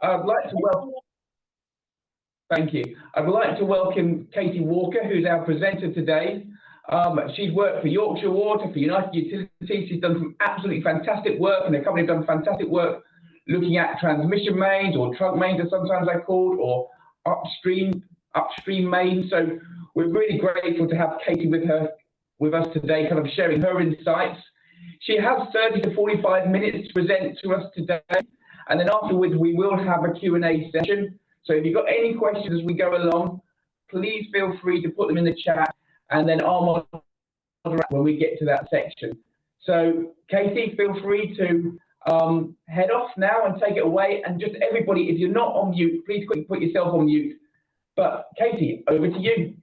I'd like to welcome. Thank you. I'd like to welcome Katy Walker, who's our presenter today. She's worked for Yorkshire Water, for United Utilities. She's done some absolutely fantastic work, and the company have done fantastic work looking at transmission mains, or trunk mains, as sometimes they're called, or upstream mains. So we're really grateful to have Katy with us today, kind of sharing her insights. She has 30 to 45 minutes to present to us today, and then afterwards we will have a Q&A session. So if you've got any questions as we go along, please feel free to put them in the chat, and then I'll moderate when we get to that section. So Katy, feel free to head off now and take it away. And just everybody, if you're not on mute, please quickly put yourself on mute. But Katy, over to you.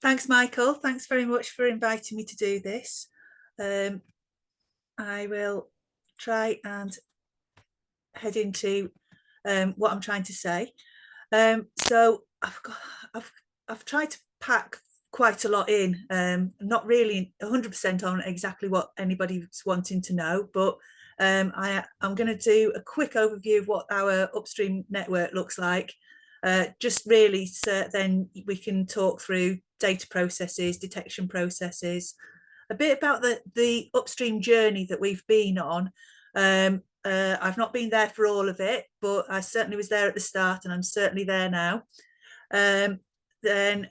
Thanks, Michael. Thanks very much for inviting me to do this. I will try and head into what I'm trying to say. So I've tried to pack quite a lot in, not really 100% on exactly what anybody's wanting to know, but I'm going to do a quick overview of what our upstream network looks like, just really so then we can talk through data processes, detection processes, a bit about the upstream journey that we've been on. I've not been there for all of it, but I certainly was there at the start, and I'm certainly there now. Then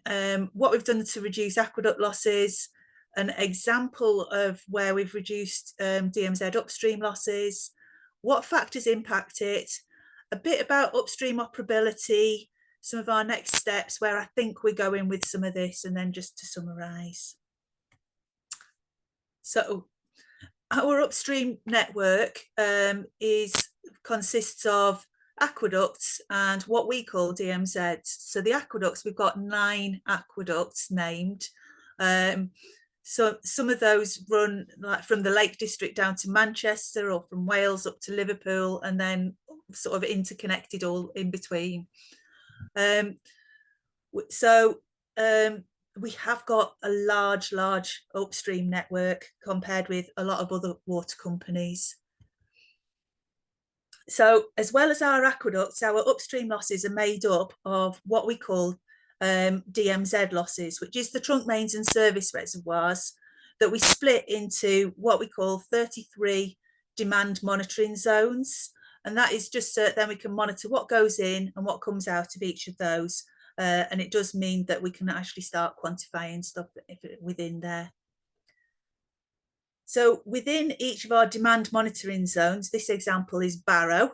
what we've done to reduce aqueduct losses, an example of where we've reduced DMZ upstream losses, what factors impact it, a bit about upstream operability, some of our next steps, where I think we're going with some of this, and then just to summarise. So our upstream network consists of aqueducts and what we call DMZs. So the aqueducts, we've got 9 aqueducts named. So some of those run like from the Lake District down to Manchester, or from Wales up to Liverpool, and then sort of interconnected all in between. We have got a large upstream network compared with a lot of other water companies. So as well as our aqueducts, our upstream losses are made up of what we call DMZ losses, which is the trunk mains and service reservoirs that we split into what we call 33 demand monitoring zones. And that is just so then we can monitor what goes in and what comes out of each of those. And it does mean that we can actually start quantifying stuff within there. So within each of our demand monitoring zones, this example is Barrow.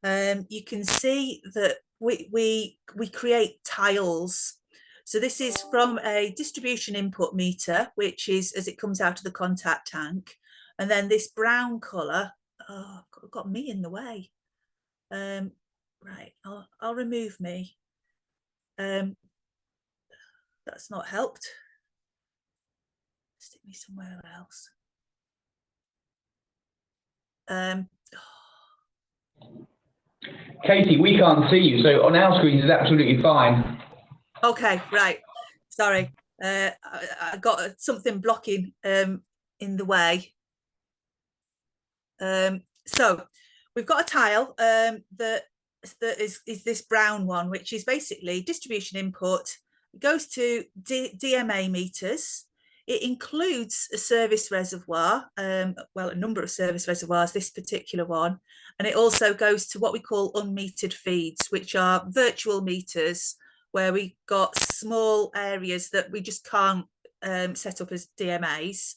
You can see that we create tiles. So this is from a distribution input meter, which is as it comes out of the contact tank. And then this brown colour, oh, got me in the way. Right, I'll remove me. That's not helped. Stick me somewhere else. Katy, we can't see you, so on our screen is absolutely fine. Okay, right. Sorry, I got something blocking in the way. So we've got a tile that is this brown one, which is basically distribution input. It goes to DMA meters. It includes a service reservoir, well, a number of service reservoirs, this particular one. And it also goes to what we call unmetered feeds, which are virtual meters where we got small areas that we just can't set up as DMAs,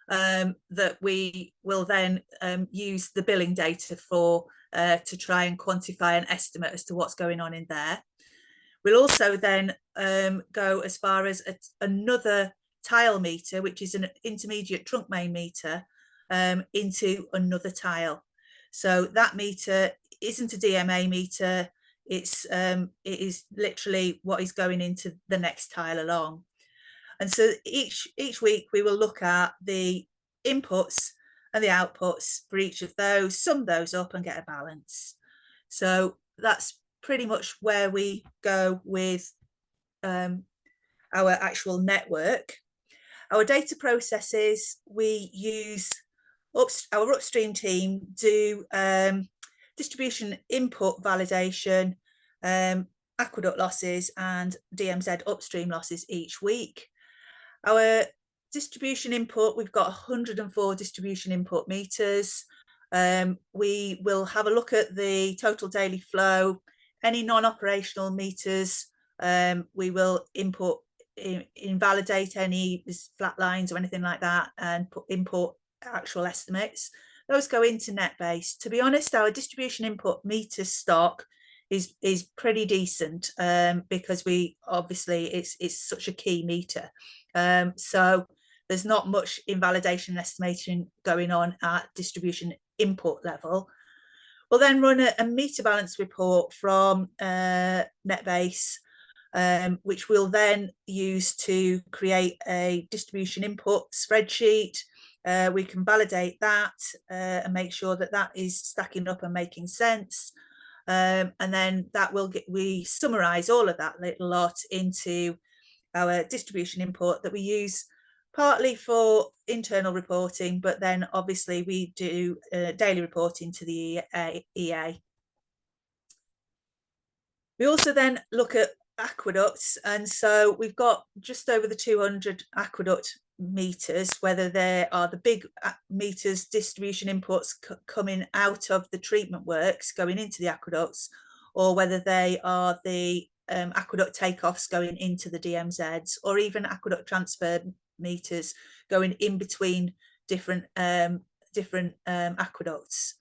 that we will then use the billing data for to try and quantify an estimate as to what's going on in there. We'll also then go as far as another tile meter, which is an intermediate trunk main meter, into another tile. So that meter isn't a DMA meter. It is literally what is going into the next tile along. And so each week we will look at the inputs and the outputs for each of those, sum those up and get a balance. So that's pretty much where we go with our actual network. Our data processes, we use our upstream team do distribution input validation, aqueduct losses and DMZ upstream losses each week. Our distribution input, we've got 104 distribution input meters. We will have a look at the total daily flow, any non-operational meters. We will invalidate any flat lines or anything like that and import actual estimates. Those go into NetBase. To be honest, our distribution input meter stock is pretty decent, because we obviously it's such a key meter. So there's not much invalidation and estimation going on at distribution input level. We'll then run a meter balance report from NetBase, which we'll then use to create a distribution input spreadsheet. We can validate that and make sure that that is stacking up and making sense. And then that will we summarize all of that little lot into our distribution input that we use partly for internal reporting, but then obviously we do daily reporting to the EA. We also then look at aqueducts, and so we've got just over the 200 aqueduct meters, whether they are the big meters distribution inputs coming out of the treatment works going into the aqueducts, or whether they are the aqueduct takeoffs going into the DMZs, or even aqueduct transfer meters going in between different aqueducts.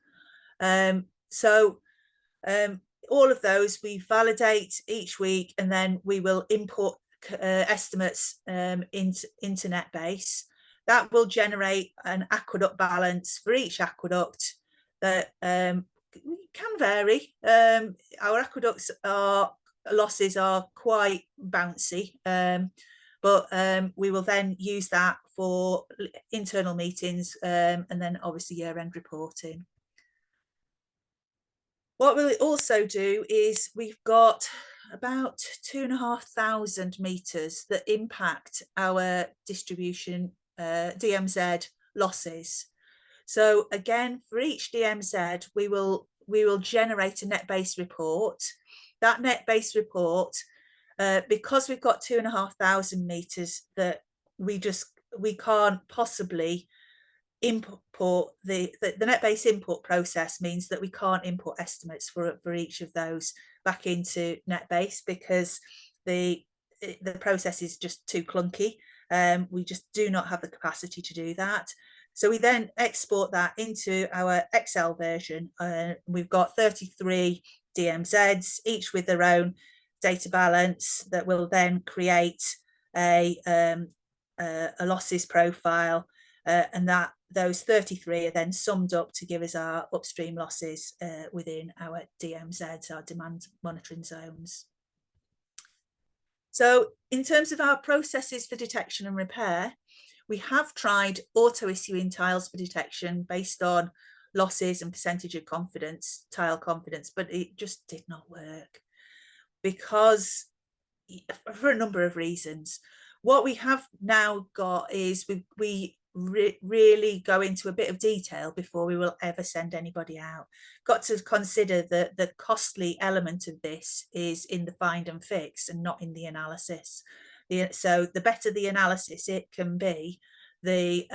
All of those we validate each week, and then we will import estimates into NetBase. That will generate an aqueduct balance for each aqueduct that can vary. Our aqueducts losses are quite bouncy, but we will then use that for internal meetings and then obviously year-end reporting. What we'll also do is we've got about 2,500 meters that impact our distribution DMZ losses. So again, for each DMZ, we will generate a NetBase report. That NetBase report, because we've got 2,500 meters that we can't possibly import the NetBase import process means that we can't import estimates for each of those back into NetBase because the process is just too clunky. We just do not have the capacity to do that. So we then export that into our Excel version. We've got 33 DMZs, each with their own data balance that will then create a losses profile, and those 33 are then summed up to give us our upstream losses within our DMZs, our demand monitoring zones. So in terms of our processes for detection and repair, we have tried auto-issuing tiles for detection based on losses and percentage of confidence, tile confidence, but it just did not work because for a number of reasons. What we have now got is we really go into a bit of detail before we will ever send anybody out. Got to consider that the costly element of this is in the find and fix and not in the analysis. So the better the analysis it can be, the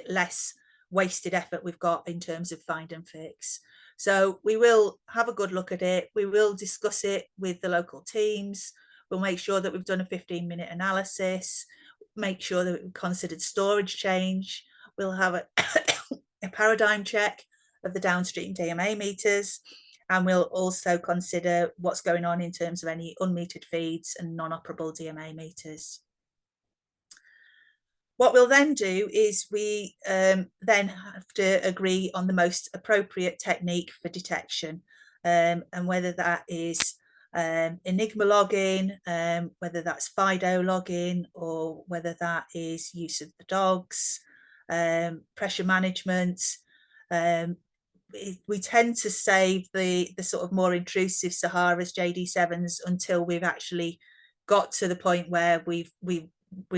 less wasted effort we've got in terms of find and fix. So we will have a good look at it. We will discuss it with the local teams. We'll make sure that we've done a 15-minute analysis, make sure that we've considered storage change. We'll have a paradigm check of the downstream DMA meters, and we'll also consider what's going on in terms of any unmetered feeds and non-operable DMA meters. What we'll then do is we then have to agree on the most appropriate technique for detection, and whether that is Enigma logging, whether that's FIDO logging, or whether that is use of the dogs, pressure management. We tend to save the sort of more intrusive Saharas, JD7s, until we've actually got to the point where we're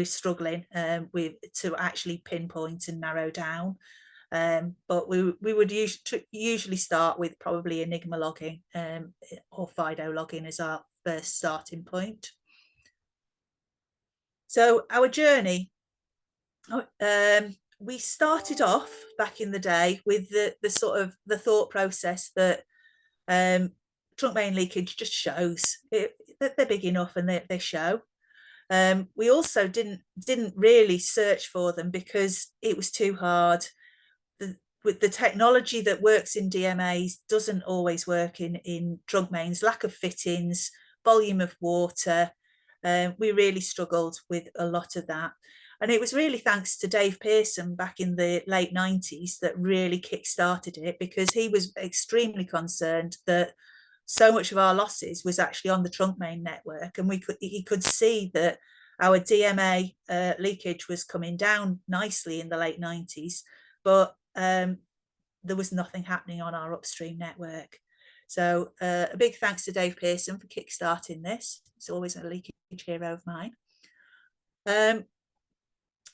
struggling to actually pinpoint and narrow down. But we would usually start with probably Enigma logging or FIDO logging as our first starting point. So our journey, we started off back in the day with the sort of the thought process that trunk main leakage just shows. They're big enough and they show. We also didn't really search for them because it was too hard. With the technology that works in DMAs doesn't always work in trunk mains. Lack of fittings, volume of water. We really struggled with a lot of that. And it was really thanks to Dave Pearson back in the late 90s that really kick-started it, because he was extremely concerned that so much of our losses was actually on the trunk main network. And he could see that our DMA leakage was coming down nicely in the late 90s, but there was nothing happening on our upstream network. So a big thanks to Dave Pearson for kickstarting this. It's always a leakage hero of mine.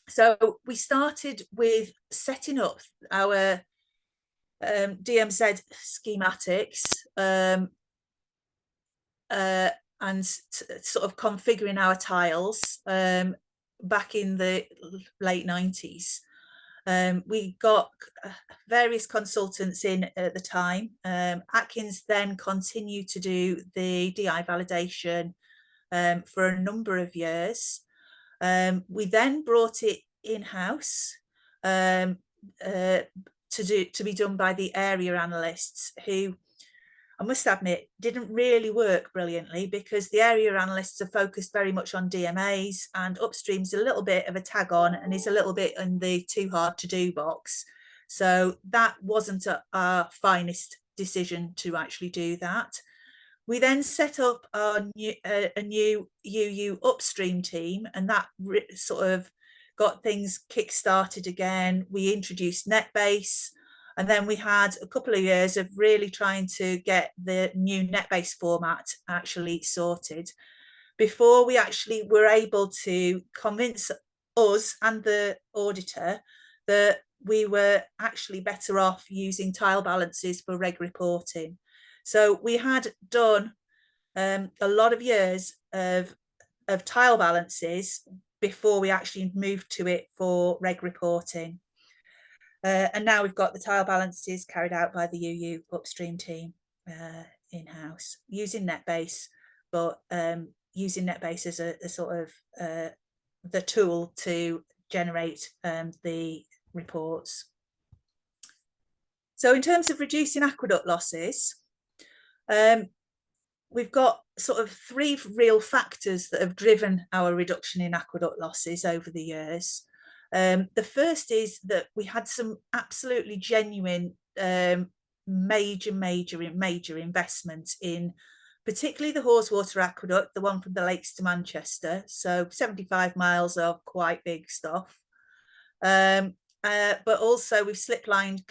So we started with setting up our DMZ schematics and sort of configuring our tiles back in the late 90s. We got various consultants in at the time. Atkins then continued to do the DI validation for a number of years. We then brought it in-house to be done by the area analysts, who I must admit didn't really work brilliantly, because the area analysts are focused very much on DMAs, and Upstream's a little bit of a tag on and is a little bit in the too hard to do box. So that wasn't our finest decision to actually do that. We then set up a new UU upstream team, and that sort of got things kick-started again. We introduced NetBase, and then we had a couple of years of really trying to get the new NetBase format actually sorted before we actually were able to convince us and the auditor that we were actually better off using tile balances for reg reporting. So we had done a lot of years of tile balances before we actually moved to it for reg reporting. And now we've got the tile balances carried out by the UU upstream team in-house using NetBase, but using NetBase as a sort of the tool to generate the reports. So in terms of reducing aqueduct losses, we've got sort of three real factors that have driven our reduction in aqueduct losses over the years. The first is that we had some absolutely genuine major investments in particularly the Haweswater Aqueduct, the one from the lakes to Manchester. So 75 miles of quite big stuff. But also we've slip-lined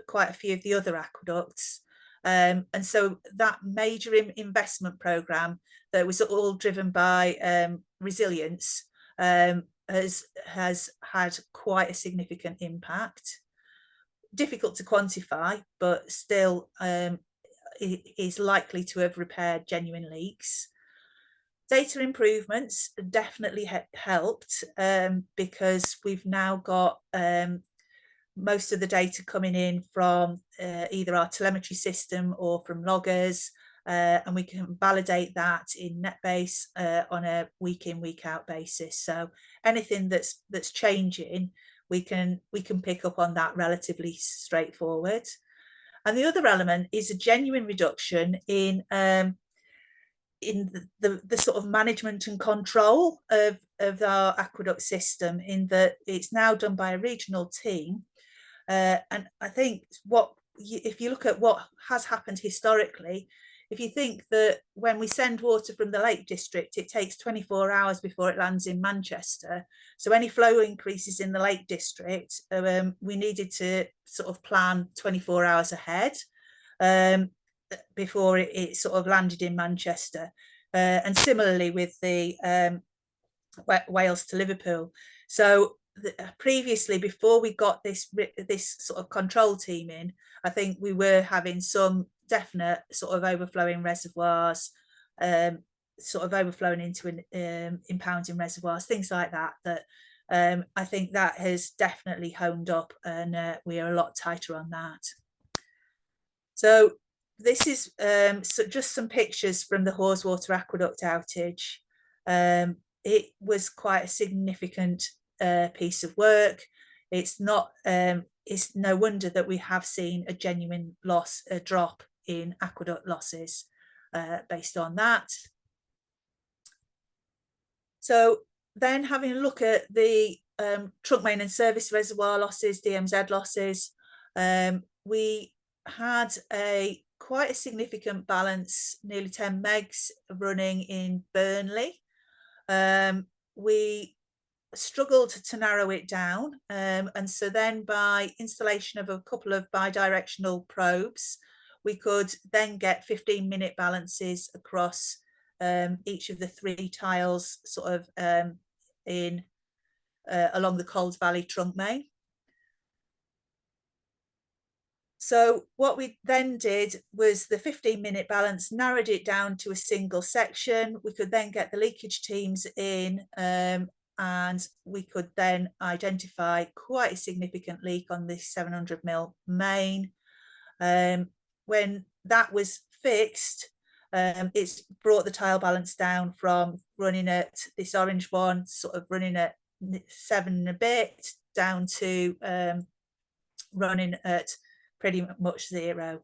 quite a few of the other aqueducts. And so that major investment programme that was all driven by resilience has had quite a significant impact. Difficult to quantify, but still is likely to have repaired genuine leaks. Data improvements definitely helped because we've now got most of the data coming in from either our telemetry system or from loggers, and we can validate that in NetBase on a week in, week out basis. So anything that's changing, we can pick up on that relatively straightforward. And the other element is a genuine reduction in the sort of management and control of our aqueduct system, in that it's now done by a regional team. And I think if you look at what has happened historically, if you think that when we send water from the Lake District, it takes 24 hours before it lands in Manchester. So any flow increases in the Lake District, we needed to sort of plan 24 hours ahead before it sort of landed in Manchester. And similarly with the Wales to Liverpool. So previously, before we got this sort of control team in, I think we were having some definite sort of overflowing reservoirs, sort of overflowing into impounding reservoirs, things like that, I think that has definitely honed up, and we are a lot tighter on that. So this is just some pictures from the Haweswater aqueduct outage. It was quite a significant piece of work. It's no wonder that we have seen a genuine a drop in aqueduct losses based on that. So then having a look at the trunk main and service reservoir losses, DMZ losses, we had quite a significant balance, nearly 10 megs running in Burnley. We struggled to narrow it down, and so then by installation of a couple of bidirectional probes, we could then get 15-minute balances across each of the 3 tiles sort of along the Coles Valley trunk main. So what we then did was the 15-minute balance, narrowed it down to a single section. We could then get the leakage teams in, and we could then identify quite a significant leak on this 700mm main. When that was fixed, it's brought the tile balance down from running at this orange one, sort of running at 7 and a bit, down to running at pretty much 0.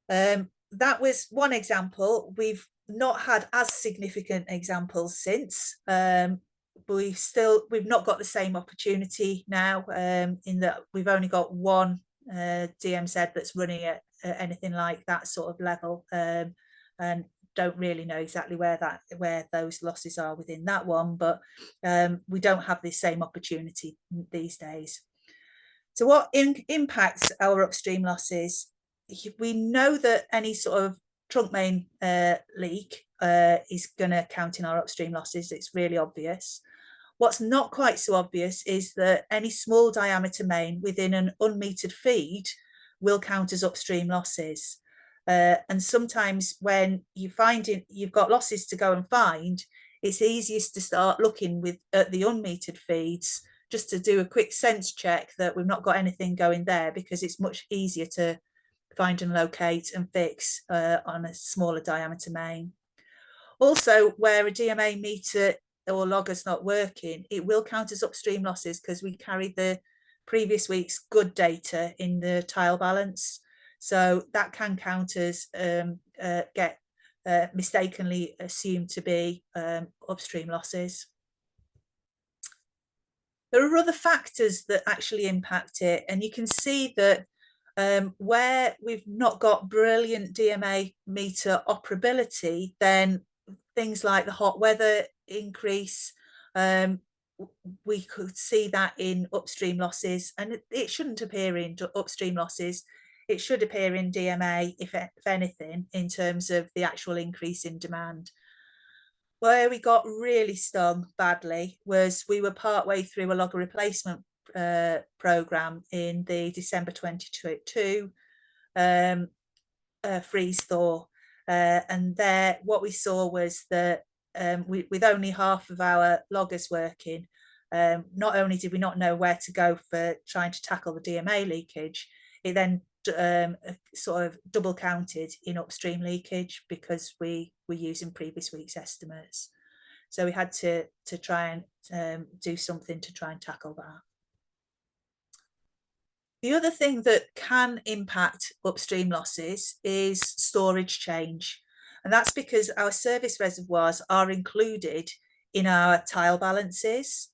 That was one example. We've not had as significant examples since. We've not got the same opportunity now, in that we've only got one DMZ that's running at anything like that sort of level, and don't really know exactly where those losses are within that one, but we don't have the same opportunity these days. So what impacts our upstream losses? We know that any sort of trunk main leak is going to count in our upstream losses. It's really obvious. What's not quite so obvious is that any small diameter main within an unmetered feed will count as upstream losses. And sometimes when you've got losses to go and find, it's easiest to start looking at the unmetered feeds, just to do a quick sense check that we've not got anything going there, because it's much easier to find and locate and fix on a smaller diameter main. Also, where a DMA meter or logger's not working, it will count as upstream losses because we carry the previous week's good data in the tile balance. So that can count as get mistakenly assumed to be upstream losses. There are other factors that actually impact it, and you can see that where we've not got brilliant DMA meter operability, then things like the hot weather increase, we could see that in upstream losses, and it shouldn't appear in upstream losses. It should appear in DMA, if anything, in terms of the actual increase in demand. Where we got really stung badly was we were partway through a logger replacement program in the December 2022 freeze thaw, and there what we saw was that with only half of our loggers working, not only did we not know where to go for trying to tackle the DMA leakage, it then sort of double counted in upstream leakage because we were using previous week's estimates. So we had to try and do something to try and tackle that. The other thing that can impact upstream losses is storage change. And that's because our service reservoirs are included in our tile balances.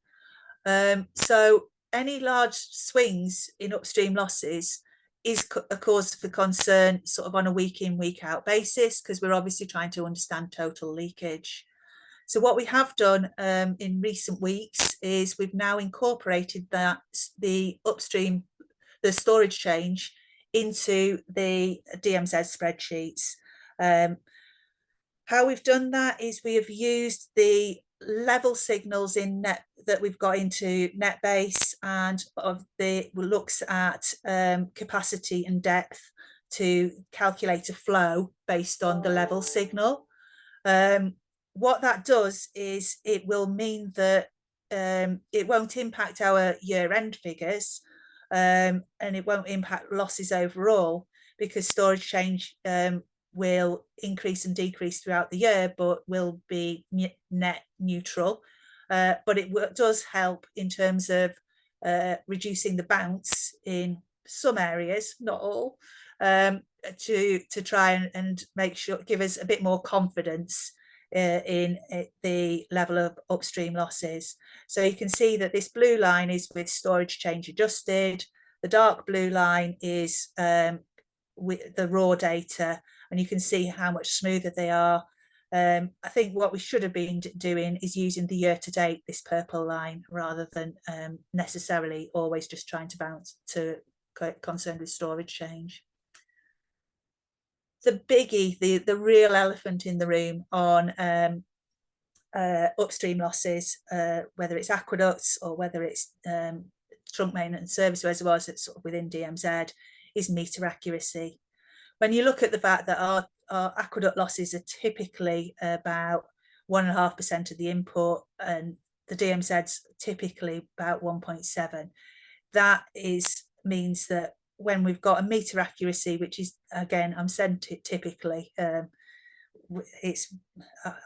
So any large swings in upstream losses is a cause for concern sort of on a week in, week out basis, because we're obviously trying to understand total leakage. So what we have done in recent weeks is we've now incorporated the storage change into the DMZ spreadsheets. How we've done that is we have used the level signals in net that we've got into NetBase, and looks at capacity and depth to calculate a flow based on the level signal. What that does is it will mean that it won't impact our year-end figures, and it won't impact losses overall, because storage change will increase and decrease throughout the year, but will be net neutral. But it does help in terms of reducing the bounce in some areas, not all, to try and make sure, give us a bit more confidence in the level of upstream losses. So you can see that this blue line is with storage change adjusted. The dark blue line is with the raw data, and you can see how much smoother they are. I think what we should have been doing is using the year to date, this purple line, rather than necessarily always just trying to bounce to concerned with storage change. The biggie, the real elephant in the room on upstream losses, whether it's aqueducts or whether it's trunk maintenance service reservoirs that's sort of within DMZ, is meter accuracy. When you look at the fact that our aqueduct losses are typically about 1.5% of the input, and the DMZ's typically about 1.7, that means that when we've got a meter accuracy, which is, again, I'm saying typically,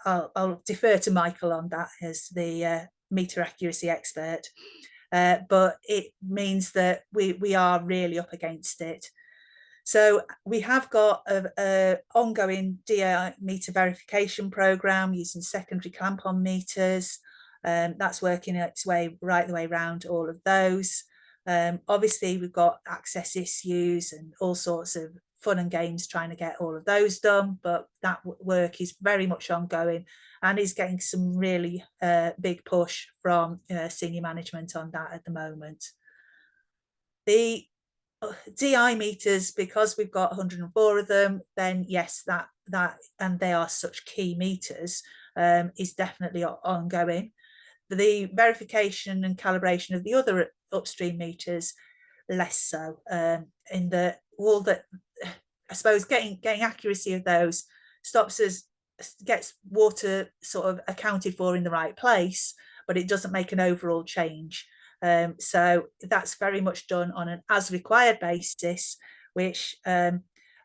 I'll defer to Michael on that as the meter accuracy expert, but it means that we are really up against it. So we have got an ongoing DI meter verification program using secondary clamp-on meters. That's working its way right the way around all of those. Obviously, we've got access issues and all sorts of fun and games trying to get all of those done, but that work is very much ongoing and is getting some really big push from senior management on that at the moment. The DI meters, because we've got 104 of them, then yes, that and they are such key meters, is definitely ongoing. The verification and calibration of the other upstream meters, less so, in the all that, I suppose, getting accuracy of those gets water sort of accounted for in the right place, but it doesn't make an overall change. So that's very much done on an as required basis, which I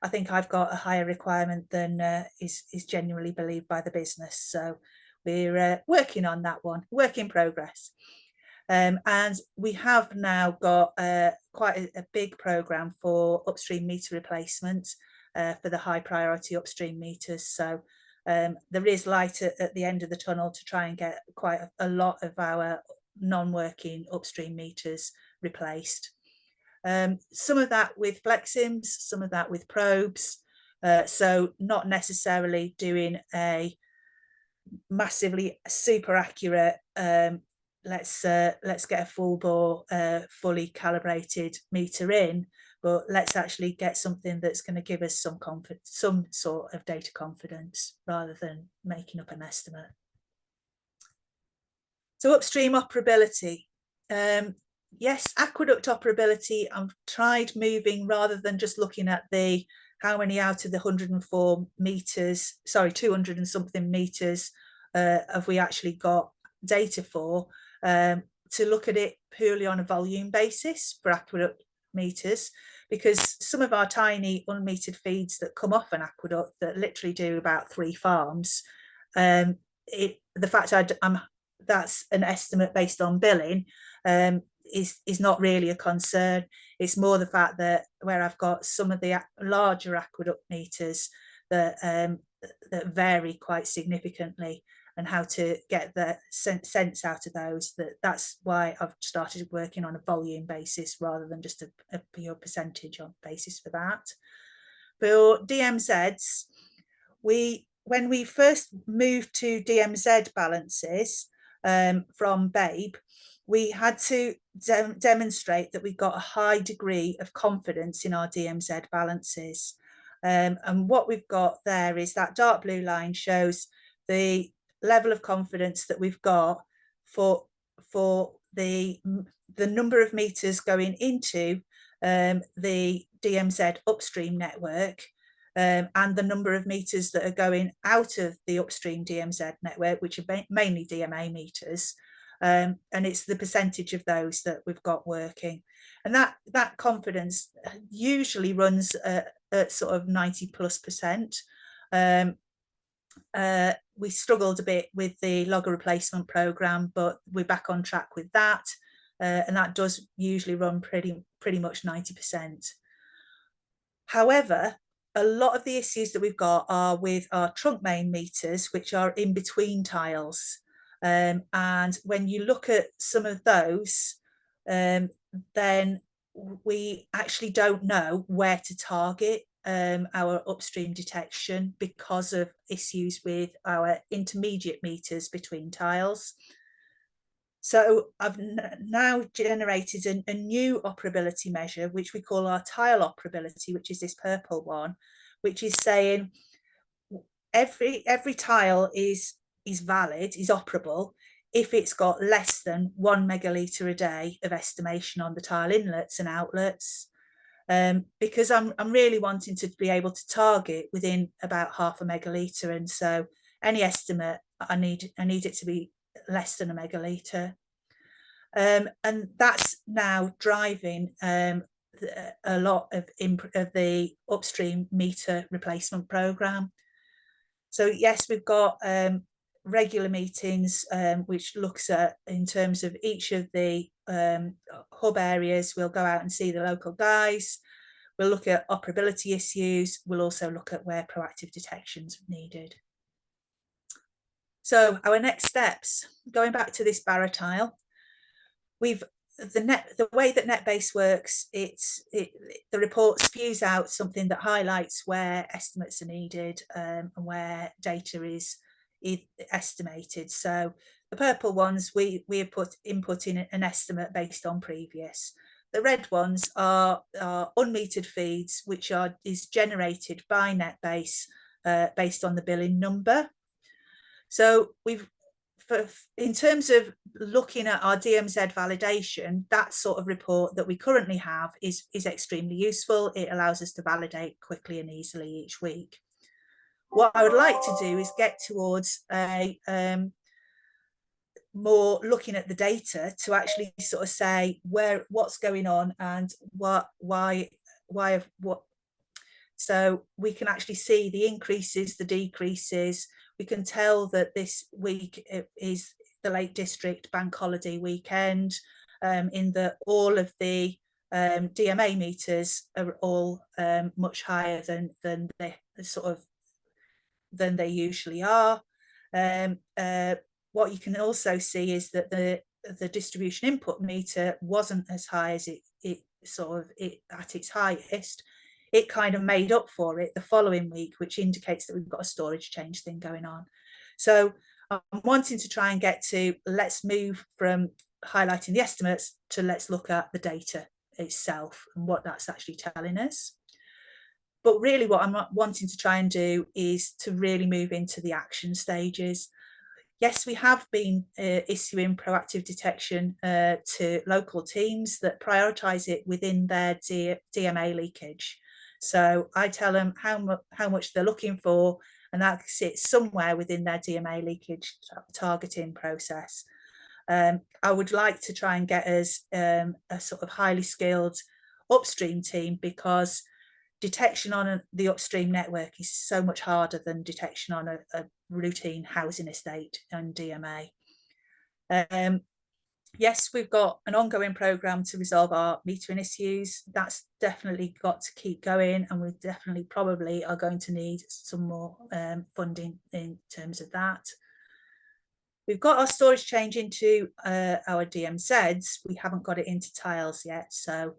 think I've got a higher requirement than is genuinely believed by the business. So we're working on that one, work in progress. And we have now got quite a big program for upstream meter replacement for the high priority upstream meters. So there is light at the end of the tunnel to try and get quite a lot of our non-working upstream meters replaced. Some of that with FlexSims, some of that with probes. So not necessarily doing a massively super accurate let's get a full bore fully calibrated meter in, but let's actually get something that's going to give us some sort of data confidence rather than making up an estimate. So upstream operability. Yes, aqueduct operability, I've tried moving rather than just looking at the how many out of the 104 meters, sorry, 200 and something meters have we actually got data for, to look at it purely on a volume basis for aqueduct meters, because some of our tiny unmetered feeds that come off an aqueduct that literally do about 3 farms, the fact that's an estimate based on billing, is not really a concern. It's more the fact that where I've got some of the larger aqueduct meters that vary quite significantly, and how to get the sense out of those. That's why I've started working on a volume basis rather than just a pure percentage on basis for that. For DMZs, when we first moved to DMZ balances from BABE, we had to demonstrate that we got a high degree of confidence in our DMZ balances. And what we've got there is that dark blue line shows the level of confidence that we've got for the number of meters going into the DMZ upstream network, and the number of meters that are going out of the upstream DMZ network, which are mainly DMA meters, and it's the percentage of those that we've got working. And that confidence usually runs at sort of 90+%. We struggled a bit with the logger replacement program, but we're back on track with that, and that does usually run pretty much 90%. However, a lot of the issues that we've got are with our trunk main meters, which are in between tiles. And when you look at some of those, then we actually don't know where to target our upstream detection because of issues with our intermediate meters between tiles. So I've now generated a new operability measure, which we call our tile operability, which is this purple one, which is saying every tile is valid, is operable, if it's got less than 1 megalitre a day of estimation on the tile inlets and outlets. Because I'm really wanting to be able to target within about 0.5 megalitre, and so any estimate I need it to be less than 1 megalitre, and that's now driving a lot of the upstream meter replacement program. So yes, we've got regular meetings which looks at, in terms of each of the hub areas, we'll go out and see the local guys, we'll look at operability issues, we'll also look at where proactive detection's needed. So our next steps, going back to this Barra tile, the way that NetBase works, the report spews out something that highlights where estimates are needed and where data is estimated. So the purple ones, we have input in an estimate based on previous. The red ones are unmetered feeds, which is generated by NetBase based on the billing number. So in terms of looking at our DMZ validation, that sort of report that we currently have is extremely useful. It allows us to validate quickly and easily each week. What I would like to do is get towards a more looking at the data to actually sort of say what's going on and what. So we can actually see the increases, the decreases. We can tell that this week is the Lake District bank holiday weekend, in that all of the DMA meters are all much higher than they usually are. What you can also see is that the distribution input meter wasn't as high as it at its highest. It kind of made up for it the following week, which indicates that we've got a storage change thing going on. So I'm wanting to try and get to, let's move from highlighting the estimates to let's look at the data itself and what that's actually telling us. But really what I'm wanting to try and do is to really move into the action stages. Yes, we have been issuing proactive detection to local teams that prioritise it within their DMA leakage. So I tell them how much they're looking for, and that sits somewhere within their DMA leakage targeting process. I would like to try and get us a sort of highly skilled upstream team, because detection on the upstream network is so much harder than detection on a routine housing estate and DMA. Yes, we've got an ongoing programme to resolve our metering issues. That's definitely got to keep going, and we definitely probably are going to need some more funding in terms of that. We've got our storage change into our DMZs. We haven't got it into tiles yet. So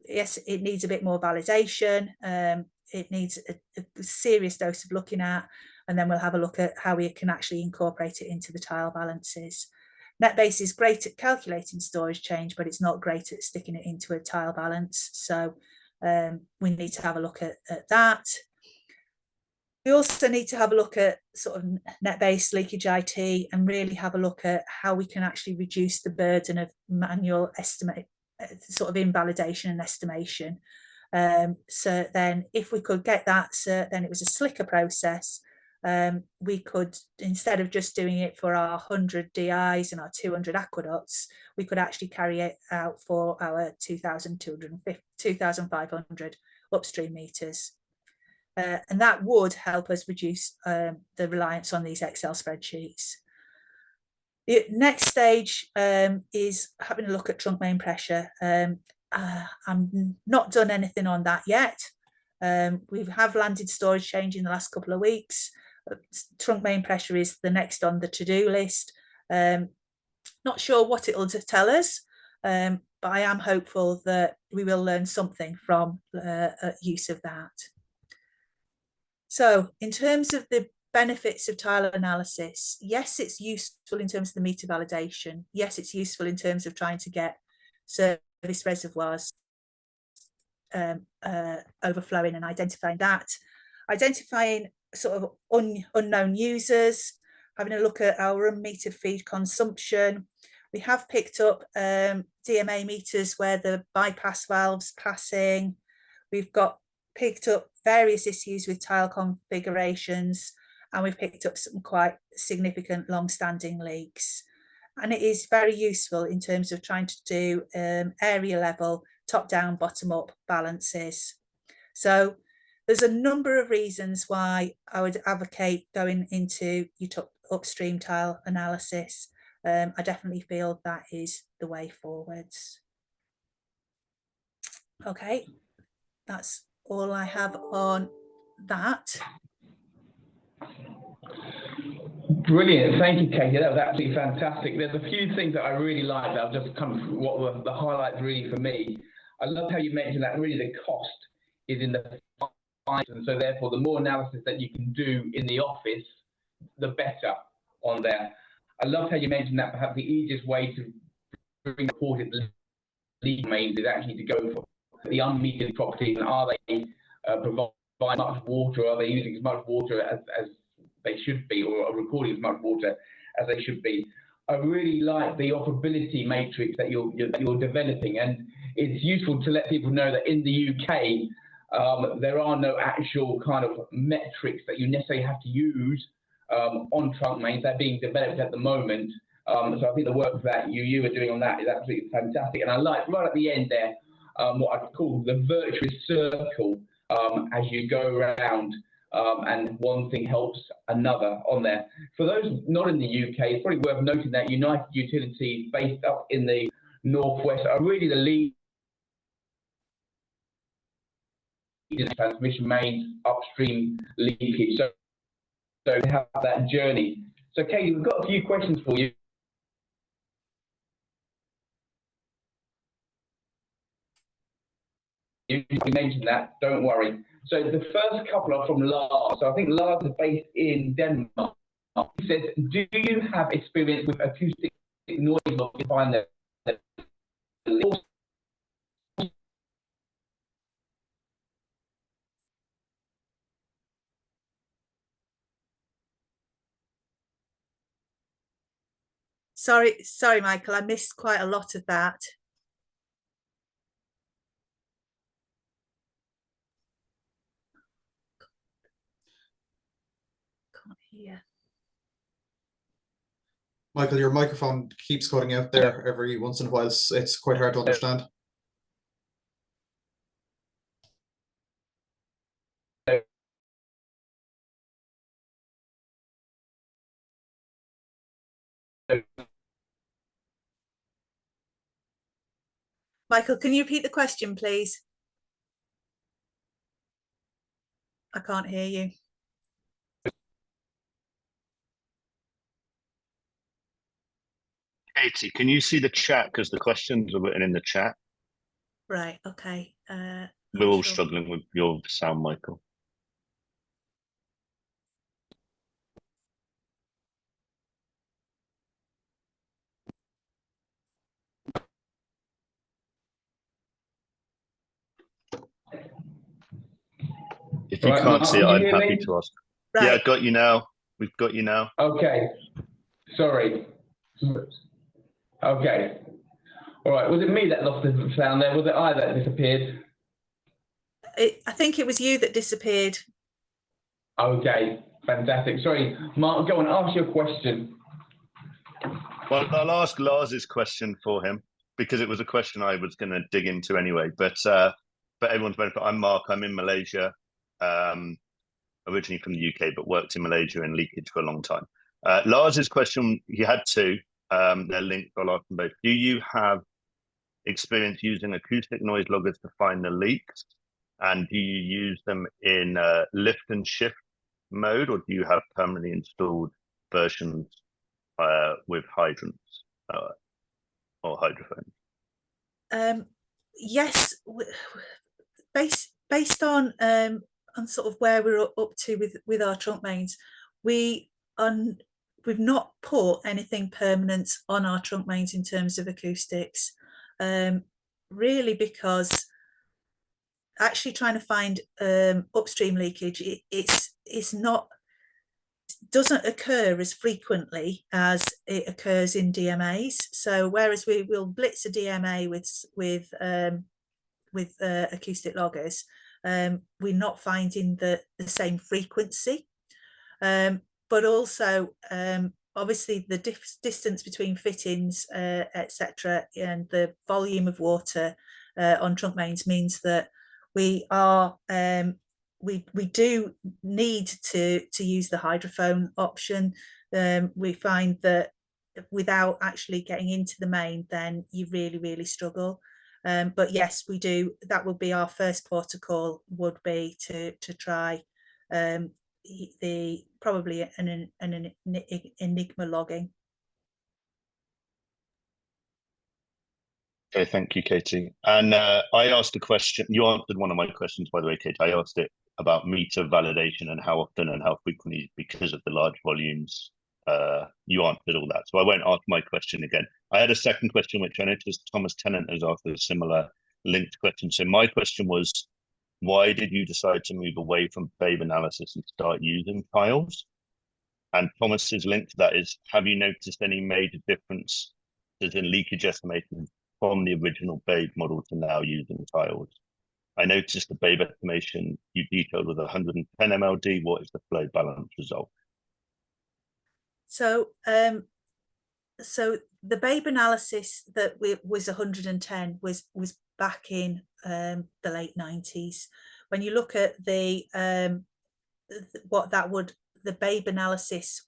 yes, it needs a bit more validation. It needs a serious dose of looking at, and then we'll have a look at how we can actually incorporate it into the tile balances. NetBase is great at calculating storage change, but it's not great at sticking it into a tile balance. So we need to have a look at that. We also need to have a look at sort of net-based leakage IT and really have a look at how we can actually reduce the burden of manual estimate, sort of invalidation and estimation. So then if we could get that, so then it was a slicker process. We could, instead of just doing it for our 100 DIs and our 200 aqueducts, we could actually carry it out for our 2,500 upstream meters. And that would help us reduce the reliance on these Excel spreadsheets. The next stage is having a look at trunk main pressure. I'm not done anything on that yet. We have landed storage change in the last couple of weeks. Trunk main pressure is the next on the to-do list. Not sure what it'll tell us, but I am hopeful that we will learn something from use of that. So in terms of the benefits of tile analysis, yes, it's useful in terms of the meter validation. Yes, it's useful in terms of trying to get service reservoirs overflowing and identifying that. Identifying sort of unknown users, having a look at our unmetered feed consumption. We have picked up DMA meters where the bypass valve's passing. We've picked up various issues with tile configurations, and we've picked up some quite significant long-standing leaks. And it is very useful in terms of trying to do area level, top-down, bottom-up balances. So there's a number of reasons why I would advocate going into your upstream tile analysis. I definitely feel that is the way forwards. Okay, that's all I have on that. Brilliant, thank you, Katie. That was absolutely fantastic. There's a few things that I really like that I've just come through. What were the highlights really for me? I love how you mentioned that really the cost is in the finance, and so therefore the more analysis that you can do in the office, the better on there. I love how you mentioned that perhaps the easiest way to bring reported leak mains is actually to go for the unmetered properties, and are they provide much water? Are they using as much water as they should be, or are recording as much water as they should be? I really like the operability matrix that you're developing, and it's useful to let people know that in the UK there are no actual kind of metrics that you necessarily have to use on trunk mains. They're being developed at the moment. So I think the work that you are doing on that is absolutely fantastic. And I like right at the end there what I'd call the virtuous circle as you go around, and one thing helps another on there. For those not in the UK, it's probably worth noting that United Utilities, based up in the northwest, are really the lead in transmission mains, upstream leakage. So they have that journey. So Katie, we've got a few questions for you. You mentioned that, don't worry. So the first couple are from Lars. So I think Lars is based in Denmark. He says, do you have experience with acoustic noise modifying the Sorry, Michael, I missed quite a lot of that. Can't hear. Michael, your microphone keeps cutting out there every once in a while. It's quite hard to understand. Michael, can you repeat the question, please? I can't hear you. Katie, can you see the chat? Because the questions are written in the chat. Right, okay. We're all struggling with your sound, Michael. If you can't see it, I'm happy to ask. Yeah, Right. got you now. We've got you now. Okay. Sorry. Okay. All right. Was it me that lost the sound there? Was it I that disappeared? I think it was you that disappeared. Okay. Fantastic. Sorry, Mark, go on, ask your question. Well, I'll ask Lars's question for him because it was a question I was going to dig into anyway. But for everyone's benefit, I'm Mark. I'm in Malaysia, originally from the UK, but worked in Malaysia in leakage for a long time. Lars's question, he had two. They're linked. I'll ask them both. Do you have experience using acoustic noise loggers to find the leaks? And do you use them in lift and shift mode, or do you have permanently installed versions with hydrants or hydrophones? Yes, based on sort of where we're up to with our trunk mains, we've not put anything permanent on our trunk mains in terms of acoustics, really because actually trying to find upstream leakage, it's not, doesn't occur as frequently as it occurs in DMAs. So whereas we will blitz a DMA with acoustic loggers, we're not finding the same frequency. But also, obviously, the distance between fittings, etc., and the volume of water on trunk mains means that we are we do need to use the hydrophone option. We find that without actually getting into the main, then you really struggle. But yes, we do. That would be our first port of call, would be to try probably an Enigma logging. Okay, thank you, Katie. And I asked a question. You answered one of my questions, by the way, Katie. I asked it about meter validation and how often and how frequently, because of the large volumes. You answered all that, so I won't ask my question again. I had a second question, which I noticed Thomas Tennant has asked a similar linked question. So my question was, why did you decide to move away from Babe analysis and start using tiles? And Thomas's link to that is, have you noticed any major difference in leakage estimation from the original Babe model to now using tiles? I noticed the Babe estimation you detailed with 110 MLD. What is the flow balance result? So, so the Babe analysis that was 110 was back in the late 90s. When you look at the what that would, the Babe analysis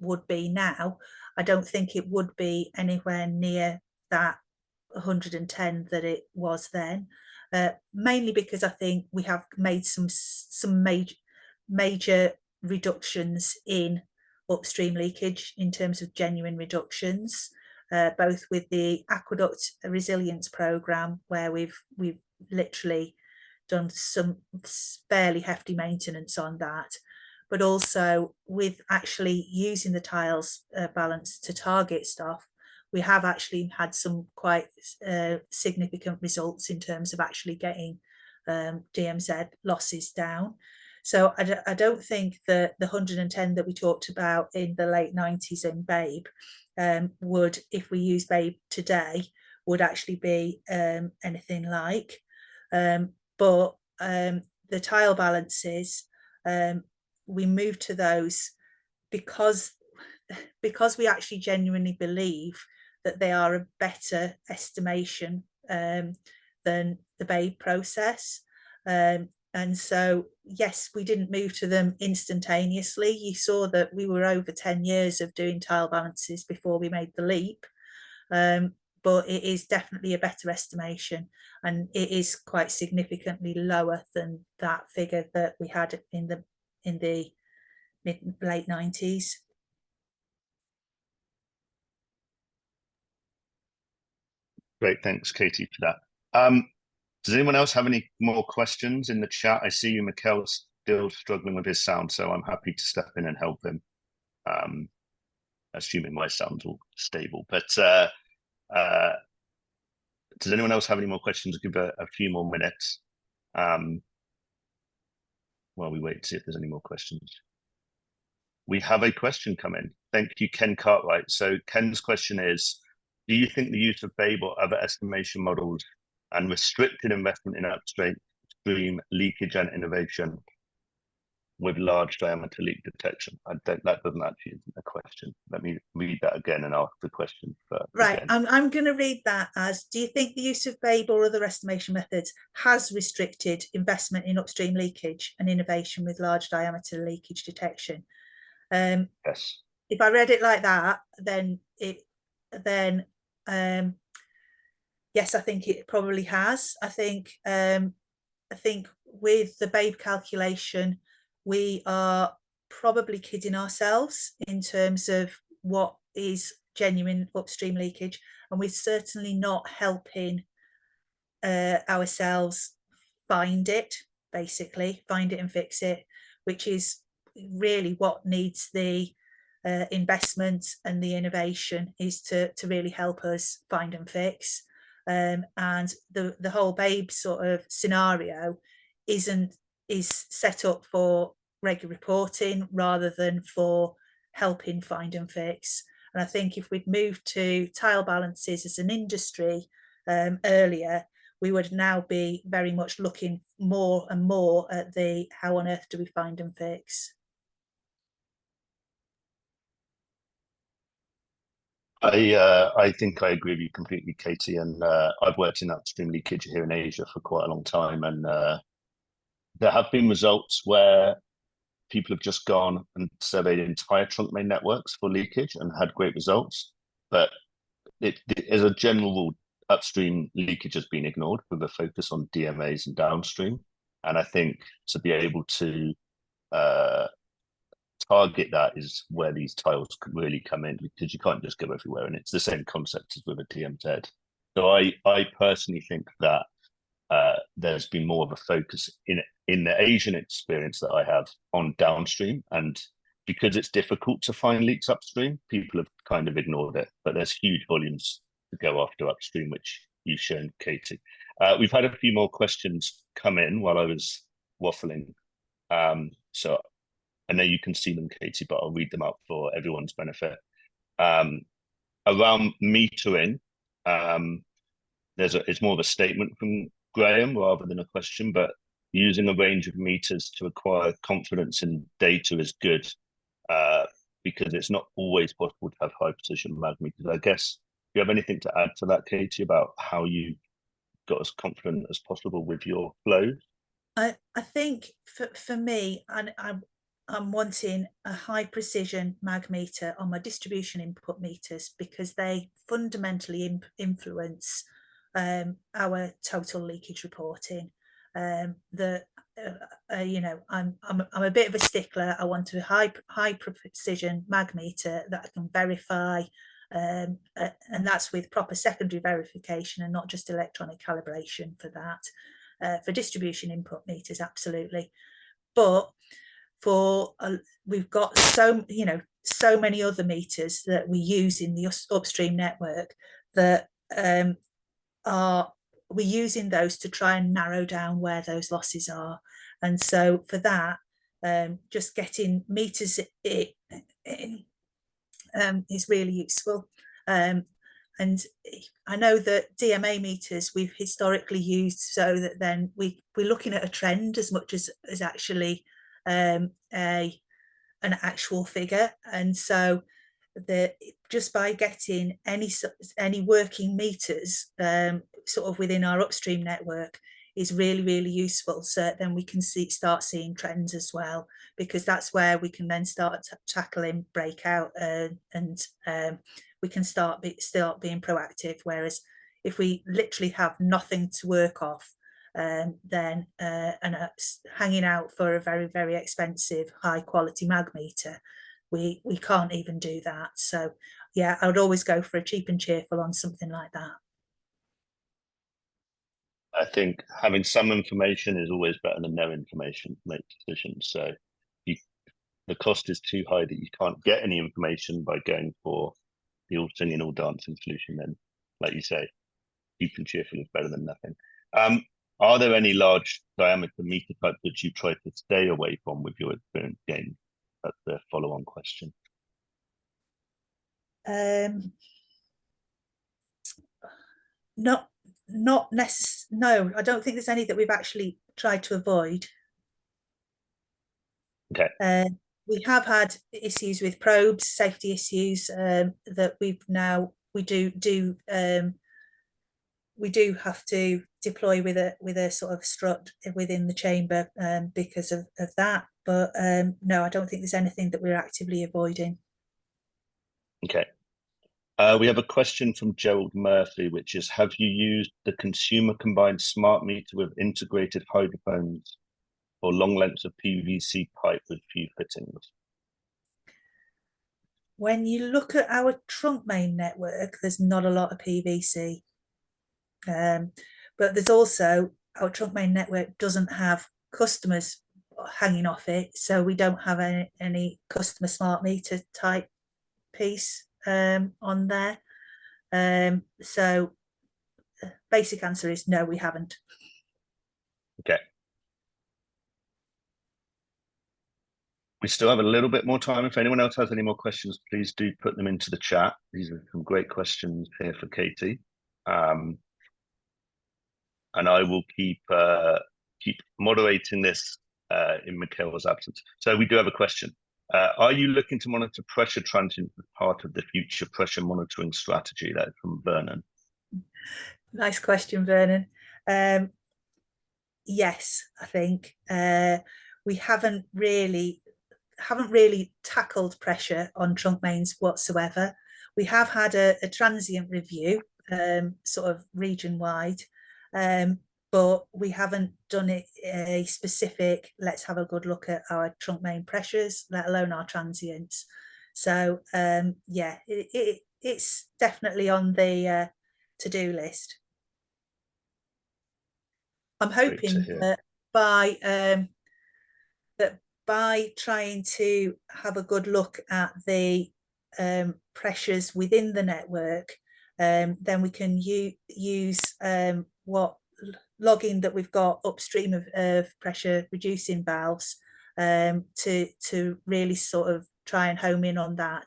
would be now, I don't think it would be anywhere near that 110 that it was then, mainly because I think we have made some major reductions in upstream leakage in terms of genuine reductions, both with the aqueduct resilience program, where we've literally done some fairly hefty maintenance on that, but also with actually using the tiles balance to target stuff. We have actually had some quite significant results in terms of actually getting DMZ losses down. So I don't think that the 110 that we talked about in the late 90s in Babe would, if we use Babe today, would actually be anything like. But the tile balances, we moved to those because we actually genuinely believe that they are a better estimation than the Babe process. And so, yes, we didn't move to them instantaneously. You saw that we were over 10 years of doing tile balances before we made the leap. But it is definitely a better estimation, and it is quite significantly lower than that figure that we had in the late 90s. Great, thanks, Katie, for that. Does anyone else have any more questions in the chat? I see you, Mikkel's still struggling with his sound, so I'm happy to step in and help him, assuming my sound's all stable. But does anyone else have any more questions? Give a few more minutes while we wait to see if there's any more questions. We have a question come in. Thank you, Ken Cartwright. So Ken's question is, do you think the use of Babe or other estimation models and restricted investment in upstream leakage and innovation with large diameter leak detection? That doesn't actually answer the question. Let me read that again and ask the question for Right, again. I'm going to read that as, do you think the use of Babe or other estimation methods has restricted investment in upstream leakage and innovation with large diameter leakage detection? Yes. If I read it like that, then yes, I think it probably has. I think with the Babe calculation, we are probably kidding ourselves in terms of what is genuine upstream leakage, and we're certainly not helping ourselves find it and fix it, which is really what needs the investment and the innovation, is to really help us find and fix. And the whole Babe sort of scenario is set up for regular reporting rather than for helping find and fix. And I think if we'd moved to tile balances as an industry earlier, we would now be very much looking more and more at the how on earth do we find and fix. I think I agree with you completely, Katie. And I've worked in upstream leakage here in Asia for quite a long time, and there have been results where people have just gone and surveyed entire trunk main networks for leakage and had great results. But as a general rule, upstream leakage has been ignored with a focus on DMAs and downstream. And I think to be able to target that is where these tiles could really come in, because you can't just go everywhere. And it's the same concept as with a DMZ. So I personally think that there's been more of a focus in the Asian experience that I have on downstream, and because it's difficult to find leaks upstream, people have kind of ignored it. But there's huge volumes to go after upstream, which you've shown, Katie. We've had a few more questions come in while I was waffling, so I know you can see them, Katie, but I'll read them out for everyone's benefit. Around metering, it's more of a statement from Graham rather than a question, but using a range of meters to acquire confidence in data is good, because it's not always possible to have high precision magmeters. I guess, do you have anything to add to that, Katie, about how you got as confident as possible with your flows? I think for me, and I'm wanting a high precision magmeter on my distribution input meters, because they fundamentally influence our total leakage reporting. You know, I'm a bit of a stickler. I want a high precision magmeter that I can verify, and that's with proper secondary verification and not just electronic calibration for that. For distribution input meters, absolutely. But for we've got so many other meters that we use in the upstream network that we're using those to try and narrow down where those losses are. And so for that, just getting meters in is really useful. And I know that DMA meters we've historically used so that then we're looking at a trend as much as actually an actual figure. And so just by getting any working meters sort of within our upstream network is really, really useful. So then we can start seeing trends as well, because that's where we can then start tackling breakout and we can start being proactive. Whereas if we literally have nothing to work off, then hanging out for a very, very expensive high quality magmeter, we can't even do that. So yeah, I would always go for a cheap and cheerful on something like that. I think having some information is always better than no information to make decisions. So the cost is too high that you can't get any information by going for the all singing, all dancing solution, then, like you say, cheap and cheerful is better than nothing. Are there any large diameter meter types that you try to stay away from with your experience gains? That's the follow-on question. Not necessarily. No, I don't think there's any that we've actually tried to avoid. Okay. We have had issues with probes, safety issues that we do have to deploy with a sort of strut within the chamber because of that. But no, I don't think there's anything that we're actively avoiding. Okay. We have a question from Gerald Murphy, which is, have you used the consumer combined smart meter with integrated hydrophones or long lengths of PVC pipe with few fittings? When you look at our trunk main network, there's not a lot of PVC. But there's also, our trunk main network doesn't have customers hanging off it, so we don't have any customer smart meter type piece on there. So basic answer is no, we haven't. Okay. We still have a little bit more time. If anyone else has any more questions, please do put them into the chat. These are some great questions here for Katy. And I will keep moderating this in Michaela's absence. So we do have a question. Are you looking to monitor pressure transient as part of the future pressure monitoring strategy? That's from Vernon. Nice question, Vernon. Yes, I think we haven't really tackled pressure on trunk mains whatsoever. We have had a transient review, sort of region wide, but we haven't done it a specific, let's have a good look at our trunk main pressures, let alone our transients. So yeah, it's definitely on the to-do list. I'm hoping that by trying to have a good look at the pressures within the network, then we can use what logging that we've got upstream of pressure reducing valves to really sort of try and home in on that.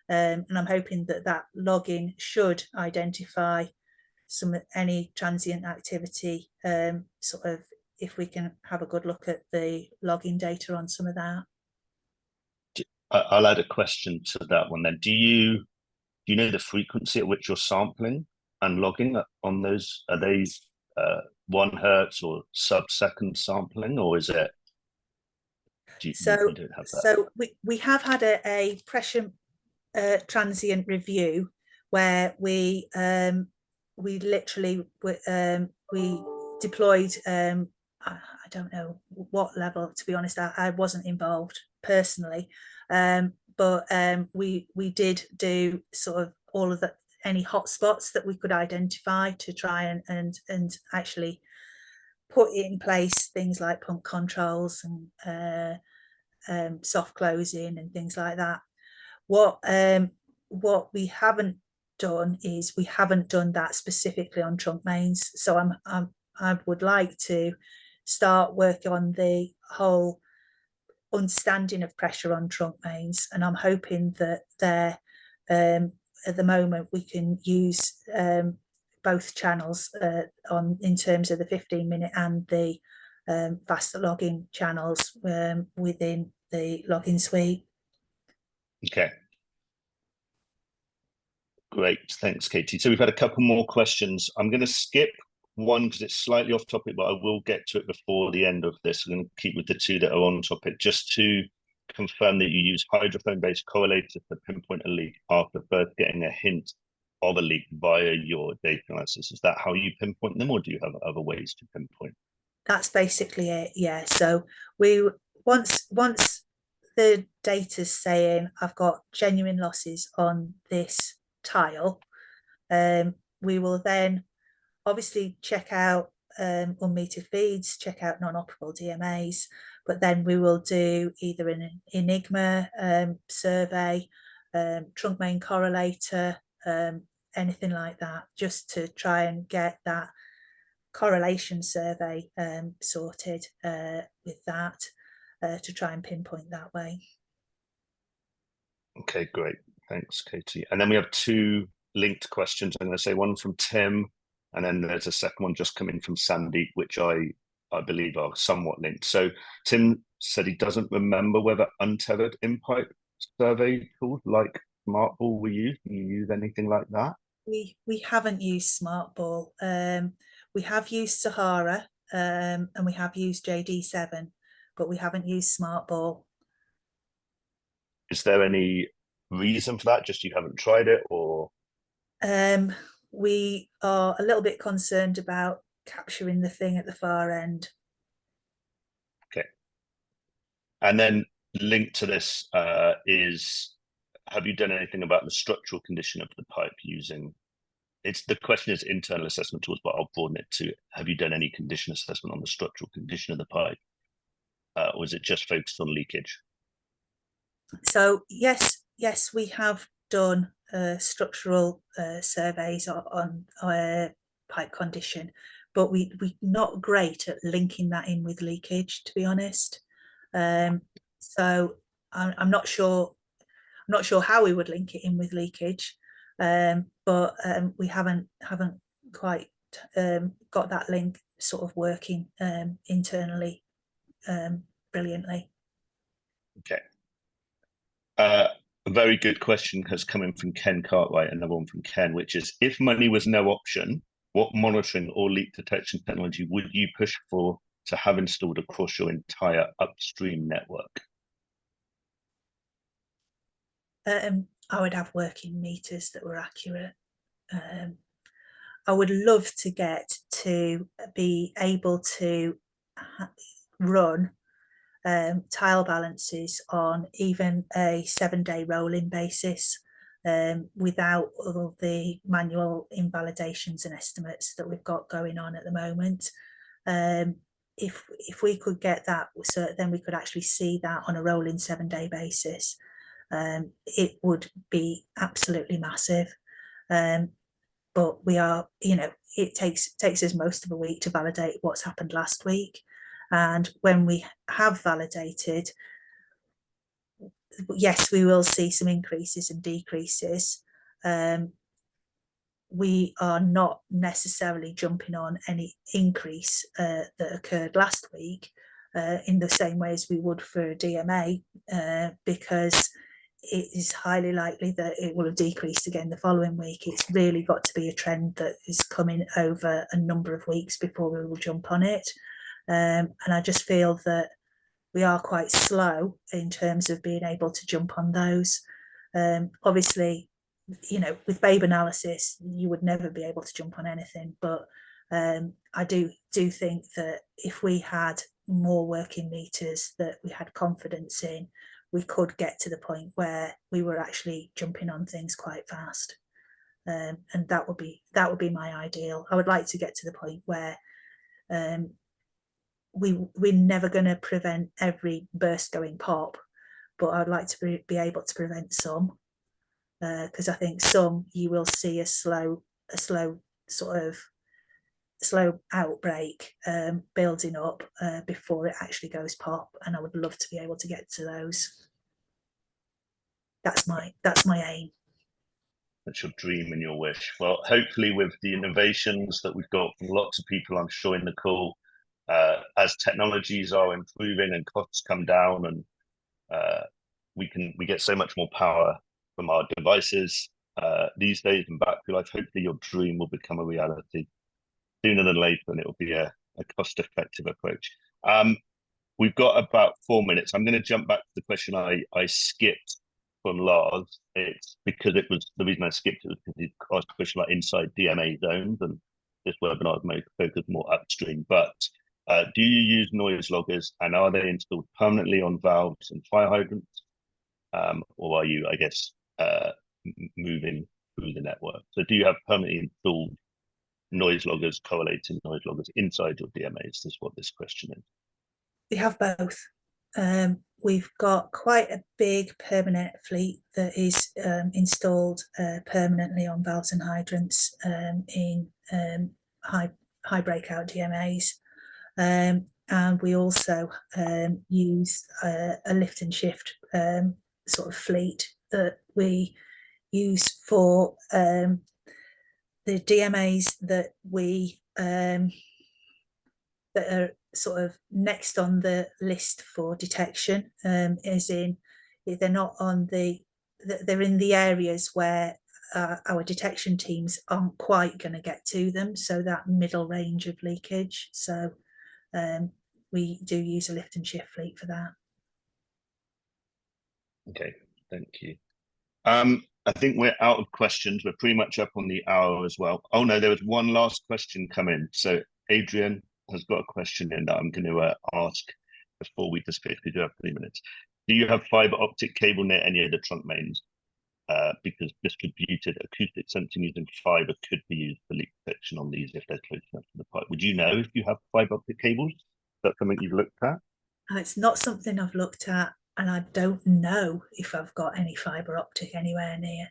And I'm hoping that logging should identify any transient activity, sort of, if we can have a good look at the logging data on some of that. I'll add a question to that one then. Do you know the frequency at which you're sampling and logging on those? Are they 1 hertz or sub-second sampling, or is it? You don't have that? So we have had a pressure transient review where we literally we deployed I don't know what level, to be honest. I wasn't involved personally, but we did do sort of all of any hotspots that we could identify to try and actually put in place things like pump controls and soft closing and things like that. What we haven't done is we haven't done that specifically on trunk mains. So I would like to start working on the whole understanding of pressure on trunk mains, and I'm hoping that there at the moment we can use both channels in terms of the 15-minute and the faster logging channels within the logging suite. Okay. Great, thanks, Katy. So we've had a couple more questions. I'm going to skip one because it's slightly off topic, but I will get to it before the end of this. I'm going to keep with the two that are on topic, just to confirm that you use hydrophone-based correlators to pinpoint a leak after first getting a hint of a leak via your data analysis. Is that how you pinpoint them, or do you have other ways to pinpoint? That's basically it, yeah. So we once the data's saying I've got genuine losses on this tile, we will then obviously check out unmetered feeds, check out non-operable DMAs, but then we will do either an Enigma survey, trunk main correlator, anything like that, just to try and get that correlation survey sorted with that, to try and pinpoint that way. Okay, great. Thanks, Katie. And then we have two linked questions. I'm going to say one from Tim, and then there's a second one just coming from Sandeep, which I believe are somewhat linked. So Tim said he doesn't remember whether untethered in-pipe survey tools like SmartBall were used. Do you use anything like that? We haven't used SmartBall. We have used Sahara, and we have used JD7, but we haven't used SmartBall. Is there any reason for that? Just you haven't tried it, or? We are a little bit concerned about capturing the thing at the far end. Okay. And then linked to this is, have you done anything about the structural condition of the pipe using, the question is internal assessment tools, but I'll broaden it to, have you done any condition assessment on the structural condition of the pipe? Or is it just focused on leakage? So yes, we have done structural surveys on pipe condition, but we're not great at linking that in with leakage, to be honest. So I'm not sure how we would link it in with leakage, but we haven't quite got that link sort of working internally brilliantly. Okay. A very good question has come in from Ken Cartwright, another one from Ken, which is, if money was no option, what monitoring or leak detection technology would you push for to have installed across your entire upstream network? I would have working meters that were accurate. I would love to get to be able to run tile balances on even a 7-day rolling basis, without all the manual invalidations and estimates that we've got going on at the moment. If we could get that, so then we could actually see that on a rolling 7-day basis, it would be absolutely massive. But we are, it takes us most of a week to validate what's happened last week. And when we have validated, yes, we will see some increases and decreases. We are not necessarily jumping on any increase that occurred last week in the same way as we would for DMA, because it is highly likely that it will have decreased again the following week. It's really got to be a trend that is coming over a number of weeks before we will jump on it. And I just feel that we are quite slow in terms of being able to jump on those. Obviously, with babe analysis, you would never be able to jump on anything. But I do think that if we had more working meters that we had confidence in, we could get to the point where we were actually jumping on things quite fast. And that would be my ideal. I would like to get to the point where we're never going to prevent every burst going pop, but I'd like to be able to prevent some, because I think some you will see a slow outbreak building up before it actually goes pop, and I would love to be able to get to those. That's my aim. That's your dream and your wish. Well, hopefully with the innovations that we've got from lots of people I'm sure in the call, as technologies are improving and costs come down, and we get so much more power from our devices these days and battery life. Hopefully your dream will become a reality sooner than later, and it will be a cost-effective approach. We've got about 4 minutes. I'm going to jump back to the question I skipped from Lars. It's because it was the reason I skipped it was because he asked a question like inside DMA zones, and this webinar is focused more upstream. But do you use noise loggers, and are they installed permanently on valves and fire hydrants, or are you, I guess, moving through the network? So do you have permanently installed noise loggers, correlating noise loggers inside your DMAs? Is what this question is. We have both. We've got quite a big permanent fleet that is installed permanently on valves and hydrants in high breakout DMAs. And we also use a lift and shift sort of fleet that we use for the DMAs that we that are sort of next on the list for detection, as in they're not on they're in the areas where our detection teams aren't quite going to get to them, so that middle range of leakage. So we do use a lift and shift fleet for that. Okay, thank you. I think we're out of questions. We're pretty much up on the hour as well. Oh no, there was one last question come in. So Adrian has got a question in that I'm going to ask before we disappear. We do have 3 minutes. Do you have fiber optic cable near any of the trunk mains? Because distributed acoustic sensing using fiber could be used for leak detection on these if they're close enough to the pipe. Would you know if you have fiber optic cables? Is that something you've looked at? It's not something I've looked at, and I don't know if I've got any fiber optic anywhere near.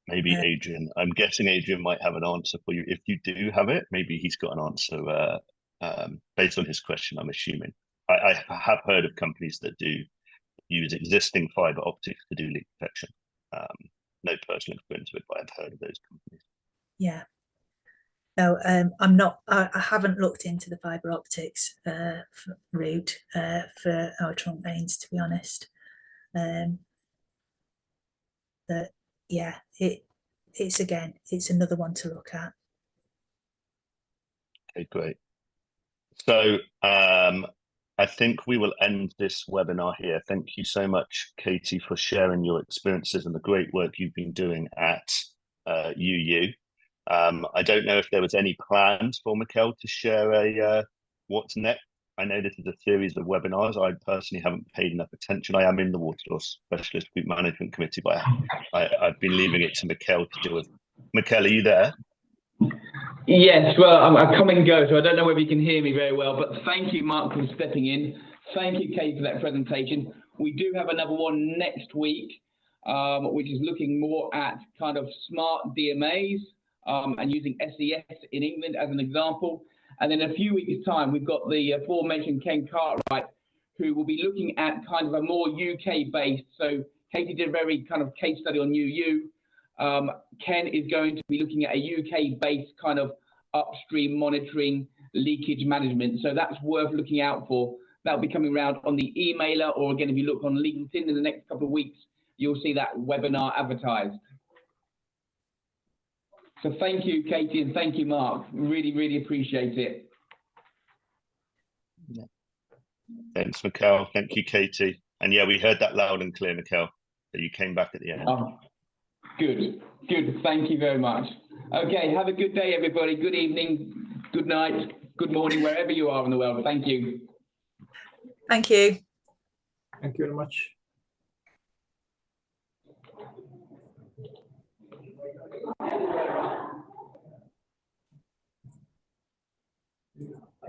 Maybe Adrian. I'm guessing Adrian might have an answer for you. If you do have it, maybe he's got an answer based on his question, I'm assuming. I have heard of companies that do use existing fiber optics to do leak detection. No personal experience with it, but I've heard of those companies. Yeah. No, I'm not. I haven't looked into the fiber optics route for our trunk mains, to be honest. But yeah, it's another one to look at. Okay, great. So I think we will end this webinar here. Thank you so much, Katy, for sharing your experiences and the great work you've been doing at UU. I don't know if there was any plans for Mikkel to share a what's next. I know this is a series of webinars. I personally haven't paid enough attention. I am in the Water Loss Specialist Group Management Committee, but I've been leaving it to Mikkel to deal with. Mikkel, are you there? Yes, well, I come and go, so I don't know whether you can hear me very well, but thank you, Mark, for stepping in. Thank you, Kate, for that presentation. We do have another one next week, which is looking more at kind of smart DMAs and using SES in England as an example. And then in a few weeks' time, we've got the aforementioned Ken Cartwright, who will be looking at kind of a more UK-based. So Katie did a very kind of case study on UU. Ken is going to be looking at a UK-based kind of upstream monitoring leakage management. So that's worth looking out for. That'll be coming around on the emailer, or again, if you look on LinkedIn in the next couple of weeks, you'll see that webinar advertised. So thank you, Katie, and thank you, Mark. Really, really appreciate it. Yeah. Thanks, Mikkel. Thank you, Katie. And yeah, we heard that loud and clear, Mikkel, that you came back at the end. Good, good. Thank you very much. Okay, have a good day, everybody. Good evening, good night, good morning, wherever you are in the world. Thank you. Thank you. Thank you very much. Yeah.